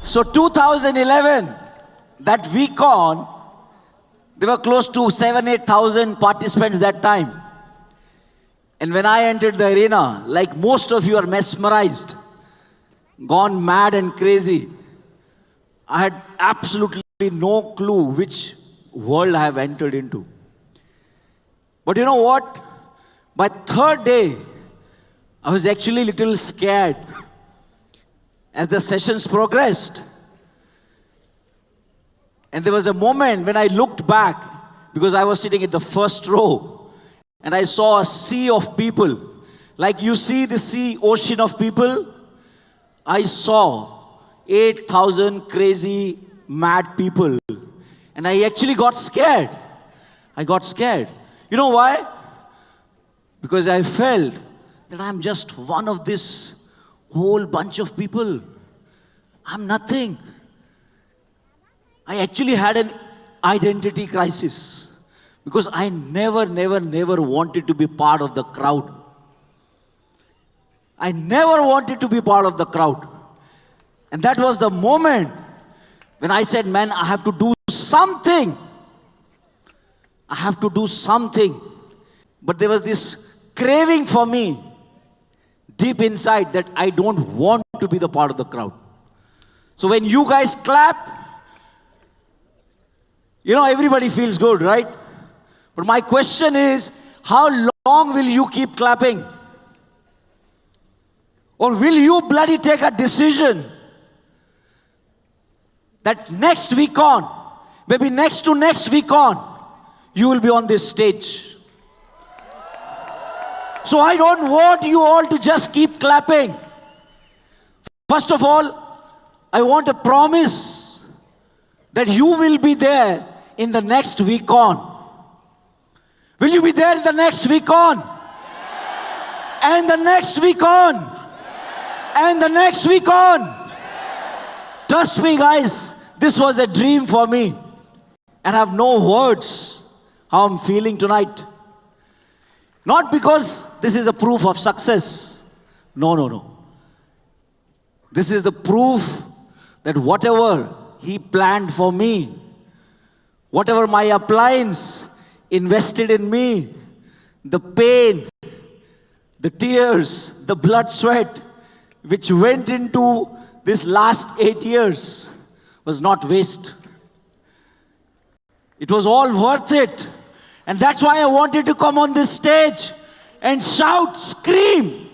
So 2011, that week on, there were close to 7,000-8,000 participants that time. And when I entered the arena, like most of you are mesmerized, gone mad and crazy. I had absolutely no clue which world I have entered into. But you know what? By third day, I was actually a little scared as the sessions progressed. And there was a moment when I looked back, because I was sitting at the first row, and I saw a sea of people. Like you see the sea, ocean of people, I saw 8,000 crazy, mad people. And I actually got scared. I got scared. You know why? Because I felt that I'm just one of this whole bunch of people. I'm nothing. I actually had an identity crisis because I never wanted to be part of the crowd. I never wanted to be part of the crowd. And that was the moment when I said, man, I have to do something. I have to do something. But there was this craving for me deep inside that I don't want to be the part of the crowd. So when you guys clap, you know, everybody feels good, right? But my question is, how long will you keep clapping? Or will you bloody take a decision that next week on, maybe next to next week on, you will be on this stage? So I don't want you all to just keep clapping. First of all, I want a promise that you will be there in the next week on. Will you be there in the next week on? And the next week on? And the next week on? Trust me, guys, this was a dream for me. And I have no words how I'm feeling tonight. Not because this is a proof of success. No. This is the proof that whatever he planned for me, whatever my appliance invested in me, the pain, the tears, the blood, sweat, which went into this last 8 years was not waste. It was all worth it. And that's why I wanted to come on this stage and shout, scream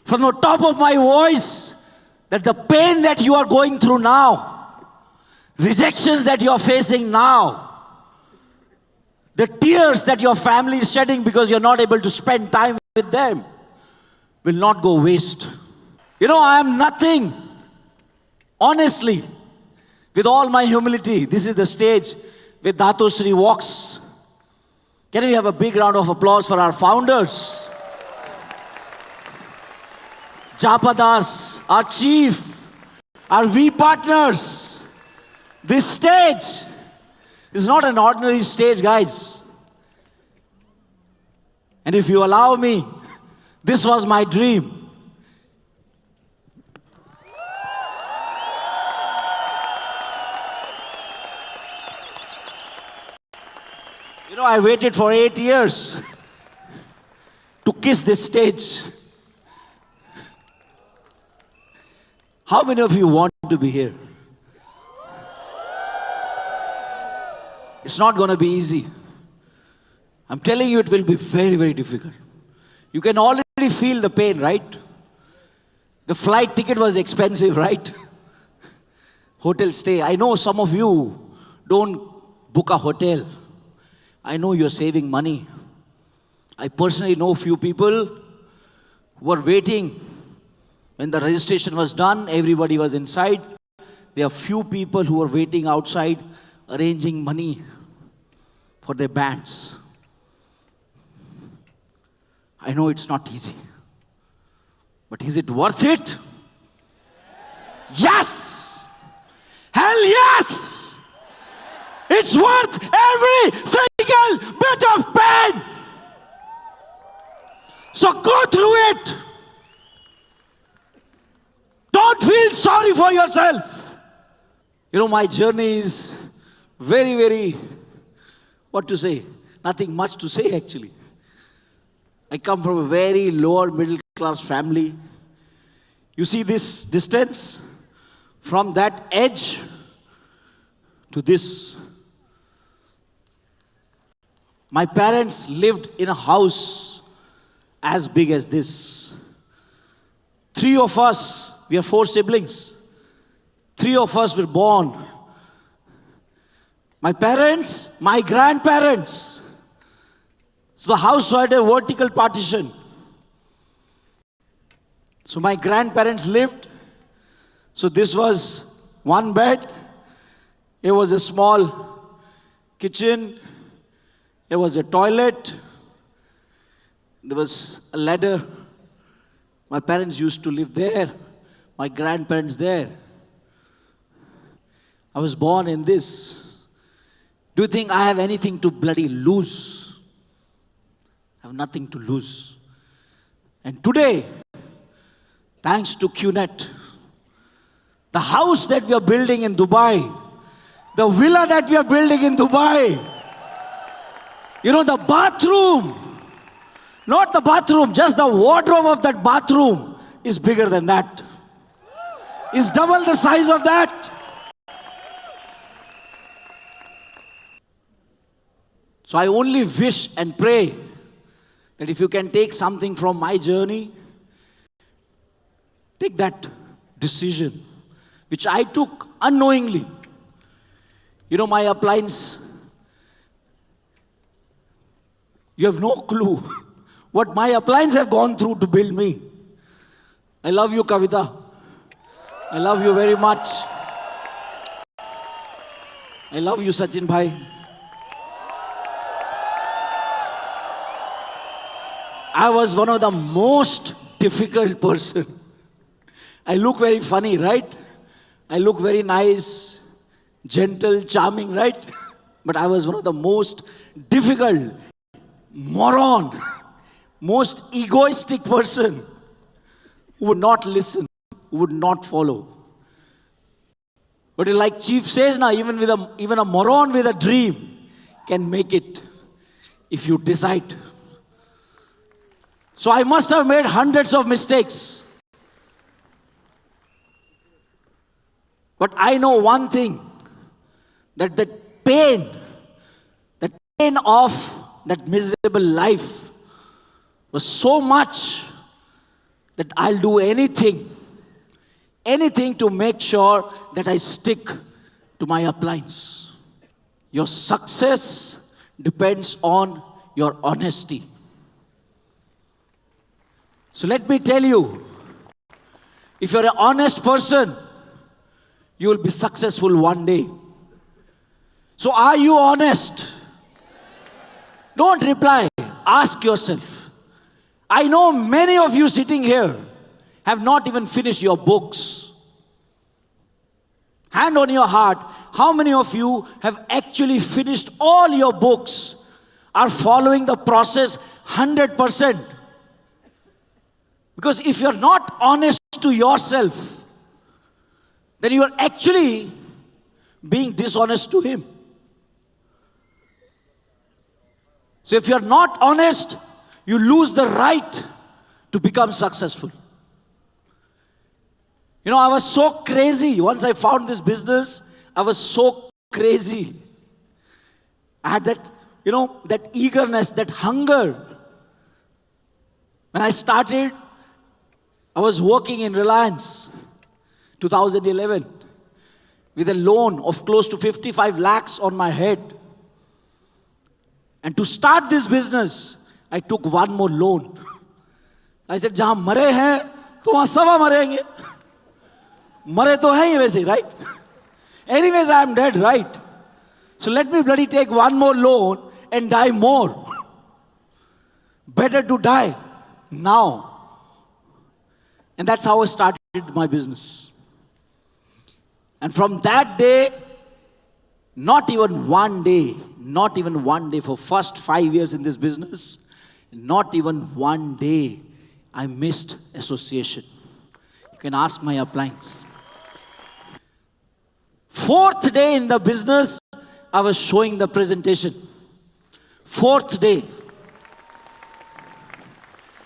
from the top of my voice that the pain that you are going through now, rejections that you are facing now, the tears that your family is shedding because you're not able to spend time with them will not go waste. You know, I am nothing. Honestly, with all my humility, this is the stage where Dhatu Shri walks. Can we have a big round of applause for our founders? Japadas, our chief, our V partners. This stage is not an ordinary stage, guys. And if you allow me, this was my dream. You know, I waited for 8 years to kiss this stage. How many of you want to be here? It's not going to be easy. I'm telling you, it will be very difficult. You can already feel the pain, right? The flight ticket was expensive, right? Hotel stay. I know some of you don't book a hotel. I know you're saving money. I personally know a few people who were waiting. When the registration was done, everybody was inside. There are few people who are waiting outside, arranging money for their bands. I know it's not easy. But is it worth it? Yes! Hell yes! It's worth every single bit of pain! So go through it! Don't feel sorry for yourself. My journey is very, very, what to say? Nothing much to say actually. I come from a very lower middle class family. You see this distance from that edge to this. My parents lived in a house as big as this. 3 of us, we are 4 siblings. 3 of us were born. My parents, my grandparents. So the house had a vertical partition. So my grandparents lived. So this was one bed. It was a small kitchen. There was a toilet. There was a ladder. My parents used to live there. My grandparents there. I was born in this. Do you think I have anything to bloody lose? I have nothing to lose. And today, thanks to QNet, the house that we are building in Dubai, the villa that we are building in Dubai, the bathroom, not the bathroom, just the wardrobe of that bathroom is bigger than that. It's double the size of that. So I only wish and pray that if you can take something from my journey, take that decision, which I took unknowingly. My appliance, you have no clue what my appliance have gone through to build me. I love you, Kavita. I love you very much. I love you, Sachin Bhai. I was one of the most difficult person. I look very funny, right? I look very nice, gentle, charming, right? But I was one of the most difficult, moron, most egoistic person who would not listen, who would not follow. But like Chief says now, even a moron with a dream can make it if you decide. So I must have made hundreds of mistakes. But I know one thing, that the pain of that miserable life was so much that I'll do anything to make sure that I stick to my appliance. Your success depends on your honesty. So let me tell you, if you're an honest person, you will be successful one day. So are you honest? Don't reply. Ask yourself. I know many of you sitting here have not even finished your books. Hand on your heart, how many of you have actually finished all your books, are following the process 100%? Because if you're not honest to yourself, then you are actually being dishonest to Him. So if you're not honest, you lose the right to become successful. I was so crazy. Once I found this business, I was so crazy. I had that, that eagerness, that hunger. When I started, I was working in Reliance, 2011, with a loan of close to 55 lakhs on my head. And to start this business, I took one more loan. I said, जहां मरे हैं, तो वहां सवा मरेंगे. मरे तो हैं ही वैसे, right? Anyways, I am dead, right? So let me bloody take one more loan and die more. Better to die now. And that's how I started my business. And from that day, not even one day for first 5 years in this business, not even one day I missed association. You can ask my appliance. fourth day in the business, I was showing the presentation. Fourth day.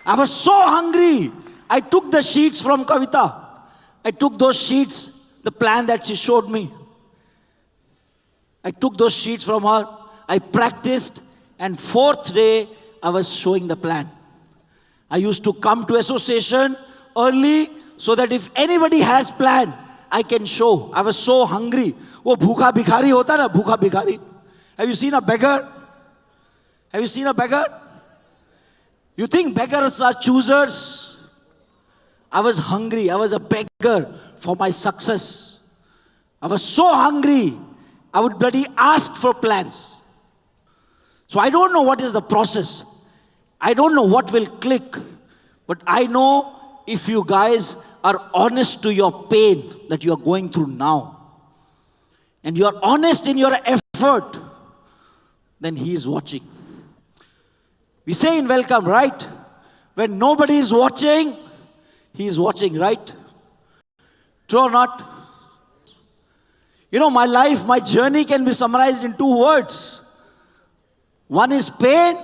I was so hungry. I took the sheets from Kavita. I took those sheets, the plan that she showed me. I took those sheets from her. I practiced, and fourth day, I was showing the plan. I used to come to association early so that if anybody has plan, I can show. I was so hungry. वो भूखा भिखारी होता ना, भूखा भिखारी. Have you seen a beggar? Have you seen a beggar? You think beggars are choosers? I was hungry. I was a beggar for my success. I was so hungry. I would bloody ask for plans. So I don't know what is the process. I don't know what will click. But I know if you guys are honest to your pain that you are going through now, and you are honest in your effort, then He is watching. We say in welcome, right? When nobody is watching, He is watching, right? True or not? You know, my life, my journey can be summarized in 2 words. One is pain,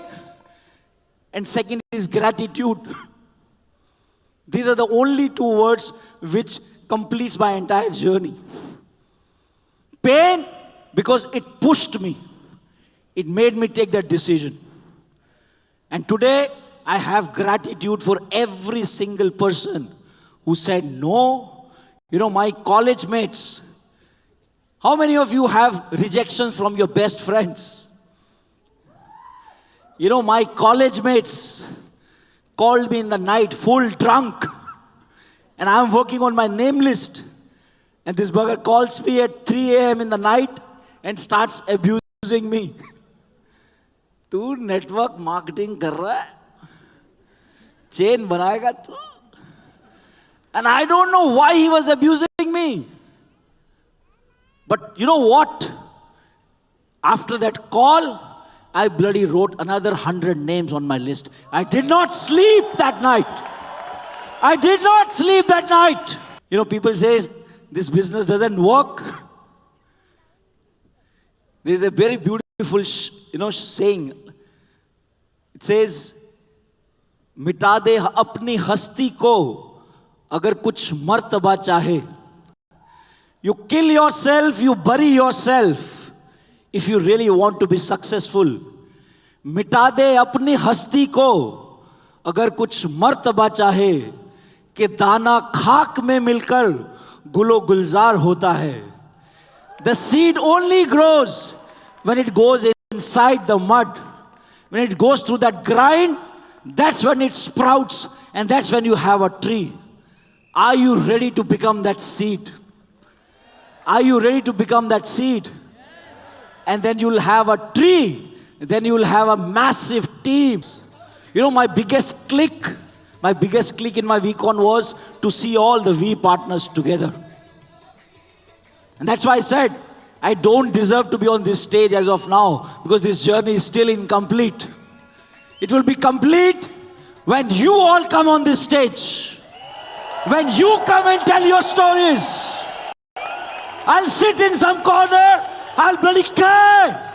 and second is gratitude. These are the only 2 words which completes my entire journey. Pain, because it pushed me. It made me take that decision. And today, I have gratitude for every single person who said no. You know, my college mates. How many of you have rejections from your best friends? You know, my college mates called me in the night, full drunk. And I'm working on my name list. And this bugger calls me at 3 a.m. in the night and starts abusing me. तू network marketing कर रहा है, chain बनाएगा तू. And I don't know why he was abusing me. But you know what? After that call, I bloody wrote another 100 names on my list. I did not sleep that night. I did not sleep that night. You know, people say this business doesn't work. There is a very beautiful, saying. It says, मिटा दे अपनी हस्ती को अगर कुछ मर्तबा चाहे. You kill yourself, you bury yourself if you really want to be successful. मिटा दे अपनी हस्ती को अगर कुछ मर्तबा चाहे कि दाना खाक में मिलकर गुलो गुलजार होता है. The seed only grows when it goes inside the mud. When it goes through that grind, that's when it sprouts, and that's when you have a tree. Are you ready to become that seed? Are you ready to become that seed? And then you'll have a tree. Then you'll have a massive team. You know, my biggest click in my VCon was to see all the V partners together. And that's why I said, I don't deserve to be on this stage as of now, because this journey is still incomplete. It will be complete when you all come on this stage. When you come and tell your stories. I'll sit in some corner, I'll bloody cry.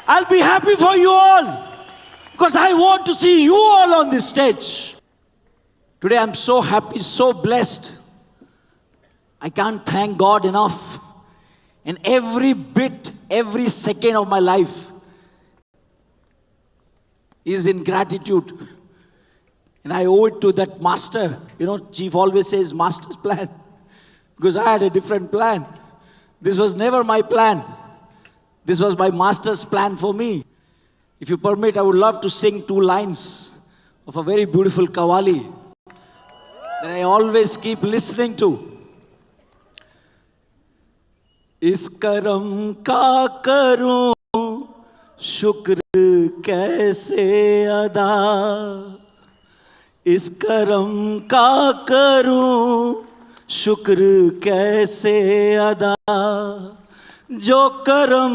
I'll be happy for you all, because I want to see you all on this stage. Today I'm so happy, so blessed. I can't thank God enough. And every bit, every second of my life is in gratitude. And I owe it to that master. You know, Chief always says master's plan, because I had a different plan. This was never my plan. This was my master's plan for me. If you permit, I would love to sing 2 lines of a very beautiful Qawwali that I always keep listening to. इस करम का करूं शुक्र कैसे अदा, इस करम का करूं शुक्र कैसे अदा, जो करम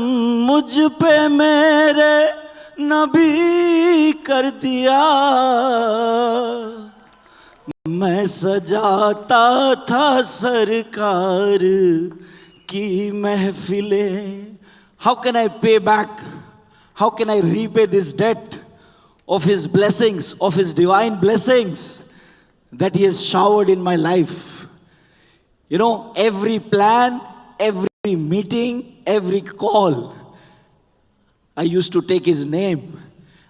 मुझ पे मेरे नबी कर दिया, मैं सजाता था सरकार की महफिलें. How can I pay back? How can I repay this debt of His blessings, of His divine blessings that He has showered in my life? You know, every plan, every meeting, every call, I used to take His name.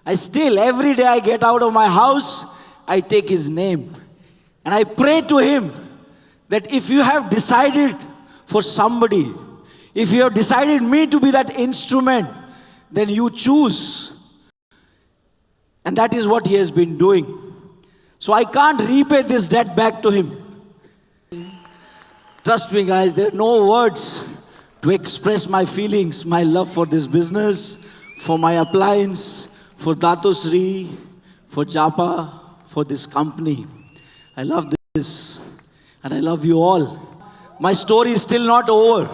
I still, every day I get out of my house, I take His name. And I pray to Him that if you have decided for somebody, if you have decided me to be that instrument, then you choose. And that is what He has been doing. So I can't repay this debt back to Him. Trust me, guys, there are no words to express my feelings, my love for this business, for my appliance, for Dato Sri, for Japa, for this company. I love this, and I love you all. My story is still not over.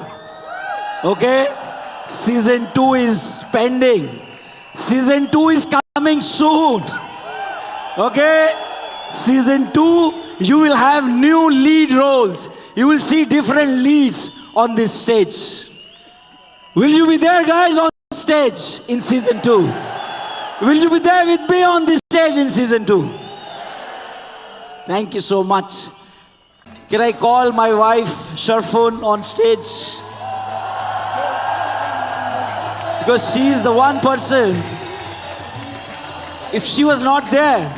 Okay? Season 2 is pending. Season 2 is coming soon. Okay? Season 2, you will have new lead roles. You will see different leads on this stage. Will you be there, guys, on stage in season 2? Will you be there with me on this stage in season 2? Thank you so much. Can I call my wife, Sharfun, on stage? Because she is the one person, if she was not there,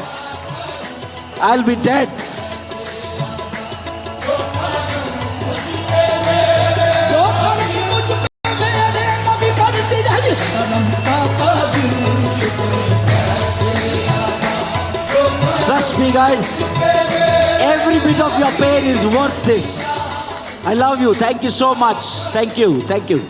I'll be dead. Trust me, guys, every bit of your pain is worth this. I love you. Thank you so much. Thank you. Thank you.